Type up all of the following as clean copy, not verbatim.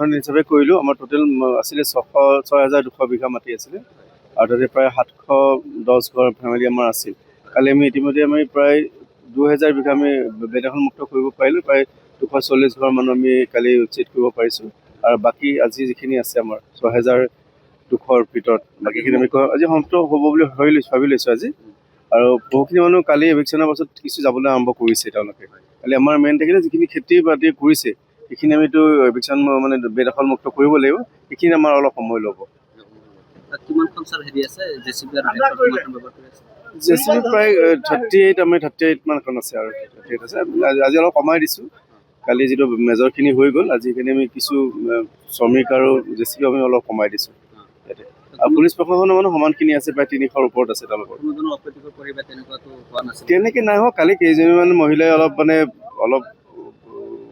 গঠন হিচাপে কৰিলোঁ। আমাৰ টোটেল আছিলে 6,200 বিঘা মাটি আছিলে আৰু তাতে প্ৰায় 710 ঘৰ ফেমিলি আমাৰ আছিল। কালি আমি ইতিমধ্যে প্ৰায় 2,000 বিঘা আমি বেদখল মুক্ত কৰিব পাৰিলোঁ। প্ৰায় 240 ঘৰ মানুহ আমি কালি উচ্ছেদ কৰিব পাৰিছোঁ আৰু বাকী আজি যিখিনি আছে আমাৰ 6,200ৰ ভিতৰত বাকীখিনি আমি আজি সমাপ্ত হ'ব বুলি ভাবি লৈছোঁ আজি। আৰু বহুখিনি মানুহ কালি এভিকশ্যনৰ পাছত কিছু যাবলৈ আৰম্ভ কৰিছে তেওঁলোকে। কালি আমাৰ মেইন থাকিলে যিখিনি খেতি বাতি কৰিছে সেইখিনি আমিতো এভিকশ্যন মানে বেদখল মুক্ত কৰিব লাগিব, সেইখিনি আমাৰ অলপ সময় ল'ব। জেচিবি প্ৰায় 38 মানখন আছে আৰু 38 আছে। আজি অলপ কমাই দিছোঁ। কালি যিটো মেজৰখিনি হৈ গ'ল, আজি সেইখিনি আমি কিছু শ্ৰমিক আৰু জেচিবি আমি অলপ কমাই দিছোঁ ইয়াতে। আৰু পুলিচ প্ৰশাসনৰ মানুহ সমানখিনি আছে, প্ৰায় 300ৰ ওপৰত আছে তেওঁলোকৰ। তেনেকৈ নাই হোৱা। কালি কেইজনীমান মহিলাই অলপ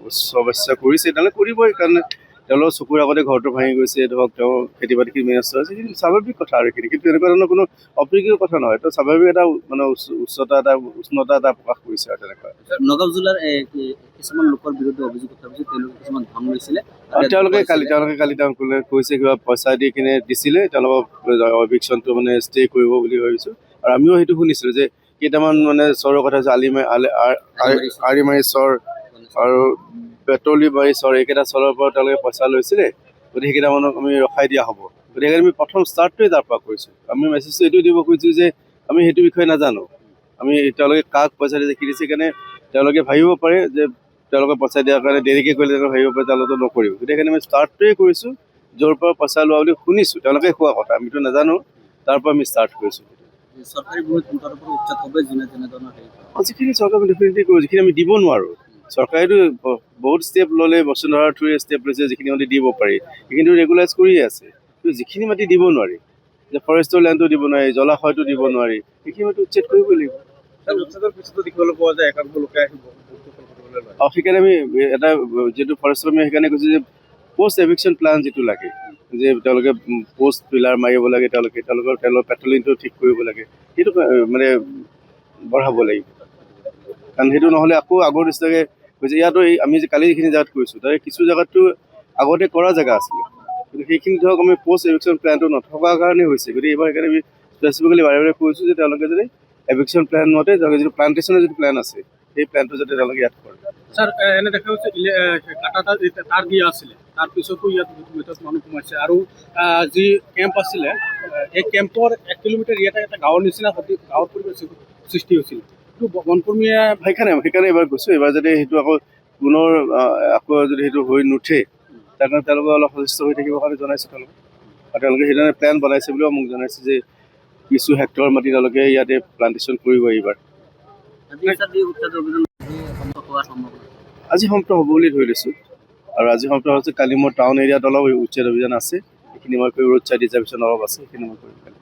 সমস্যা কৰিছে, তেওঁলোকে কৰিবই, কাৰণ তেওঁলোকৰ চকুৰ আগতে ঘৰটো ভাঙি গৈছে, ধৰক তেওঁ খেতি বাতিখিনি ব্যস্ত আছে, কিন্তু স্বাভাৱিক কথা আৰু এইখিনি। কিন্তু তেনেকুৱা ধৰণৰ কোনো অপ্ৰীতিকৰ কথা নহয়, এইটো স্বাভাৱিক এটা উষ্ণতা এটা প্ৰকাশ কৰিছে আৰু তেনেকুৱা। নগাঁও জিলাৰ কিছুমান লোকৰ বিৰুদ্ধে অভিযোগ উত্থাপিত হৈছে, তেওঁলোকে কিছুমান ধন লৈছিলে। তেওঁলোকে কালি কৈছে কিবা পইচা দি কিনে দিছিলে, তেওঁলোকক এভিকশ্যনটো ষ্টে কৰিব বুলি ভাবিছোঁ। আৰু আমিও সেইটো শুনিছিলোঁ যে কেইটামান চৰৰ কথা হৈছে, আৰিমাৰী চৰ আৰু বেতলিবাৰী চৰ, এইকেইটা চৰৰ পৰা তেওঁলোকে পইচা লৈছিলে। গতিকে সেইকেইটা মানুহক আমি ৰখাই দিয়া হ'ব। গতিকে আমি প্ৰথম ষ্টাৰ্টটোৱে তাৰ পৰা কৰিছোঁ। আমি মেছেজটো এইটো দিব খুজিছোঁ যে আমি সেইটো বিষয়ে নাজানো। তেওঁলোকে কাক পইচা দিছে কি দিছে কাৰণে তেওঁলোকে ভাবিব পাৰে যে তেওঁলোকে পইচা দিয়াৰ কাৰণে দেৰিকৈ কৰিলে তেওঁলোকে ভাবিব পাৰে তেওঁলোকে নকৰিব। গতিকে সেইকাৰণে আমি ষ্টাৰ্টটোৱে কৰিছোঁ, য'ৰ পৰা পইচা লোৱা বুলি শুনিছোঁ, তেওঁলোকে কোৱা কথা, আমিতো নাজানো, তাৰ পৰা আমি ষ্টাৰ্ট কৰিছোঁ। যিখিনি চৰকাৰে ডেফিনেটলি কৰোঁ, যিখিনি আমি দিব নোৱাৰোঁ। চৰকাৰেতো বহুত ষ্টেপ ল'লে, বসুন্ধৰাৰ থ্ৰুৰে ষ্টেপ লৈছে, যিখিনি মাটি দিব পাৰি সেইখিনি ৰেগুলাইজ কৰিয়ে আছে। কিন্তু যিখিনি মাটি দিব নোৱাৰি, যে ফৰেষ্টৰ লেণ্ডটো দিব নোৱাৰি, জলাশয়টো দিব নোৱাৰি, সেইখিনি মাটি উচ্ছেদ কৰিবই লাগিব। দেখিবলৈ পোৱা যায় একাংশ লোকে আহিব। সেইকাৰণে আমি এটা যিটো ফৰেষ্টৰ আমি সেইকাৰণে কৈছোঁ যে পষ্ট এভিকশ্যন প্লান যিটো লাগে, যে তেওঁলোকে পষ্ট পিলাৰ মাৰিব লাগে, তেওঁলোকৰ পেট্ৰলিংটো ঠিক কৰিব লাগে, সেইটো বঢ়াব লাগিব। কাৰণ সেইটো নহ'লে আকৌ আগৰ নিচিনাকৈ হৈছে। ইয়াতো আমি যে কালি যিখিনি জেগাত কৰিছোঁ, তাৰে কিছু জেগাততো আগতে কৰা জেগা আছিলে, কিন্তু সেইখিনি ধৰক আমি পষ্ট এভিকশ্যন প্লেনটো নথকাৰ কাৰণে হৈছে। গতিকে এইবাৰ সেইকাৰণে আমি স্পেচিফিকেলি বাৰে বাৰে কৈছোঁ যে তেওঁলোকে যদি এভিকশ্যন প্লেন মতে যিটো প্লান্টেশ্যনৰ যিটো প্লেন আছে, সেই প্লেনটো যাতে তেওঁলোকে ইয়াত কৰে। ছাৰ, এনে দেখা হৈছে তাৰ দিয়া আছিলে, তাৰপিছতো ইয়াত মানুহ সোমাইছে। আৰু যি কেম্প আছিলে, এই কেম্পৰ 1 কিলোমিটাৰ ইয়াতে এটা গাঁৱৰ নিচিনা গাঁৱৰ পৰিৱেশ সৃষ্টি হৈছিল। বনকৰ্মীয়ে সেইকাৰণে এইবাৰ কৈছোঁ, এইবাৰ যদি সেইটো পুনৰ যদি সেইটো হৈ নুঠে, তাৰ কাৰণে তেওঁলোকে অলপ সচেষ্ট হৈ থাকিবৰ কাৰণে জনাইছোঁ তেওঁলোকক। আৰু তেওঁলোকে সেইধৰণে প্লেন বনাইছে বুলিও মোক জনাইছে যে কিছু হেক্টৰ মাটি তেওঁলোকে ইয়াতে প্লান্টেশ্যন কৰিব এইবাৰ। আজি সমাপ্ত হ'ব বুলি ধৰি লৈছোঁ। আৰু আজি সমাপ্ত হৈছে। কালি মোৰ টাউন এৰিয়াত অলপ উচ্ছেদ অভিযান আছে, সেইখিনি মই কৰি ৰোড ছাইড ৰিজাৰ্ভেশ্যন অলপ আছে, সেইখিনি মই কৰিম কালি।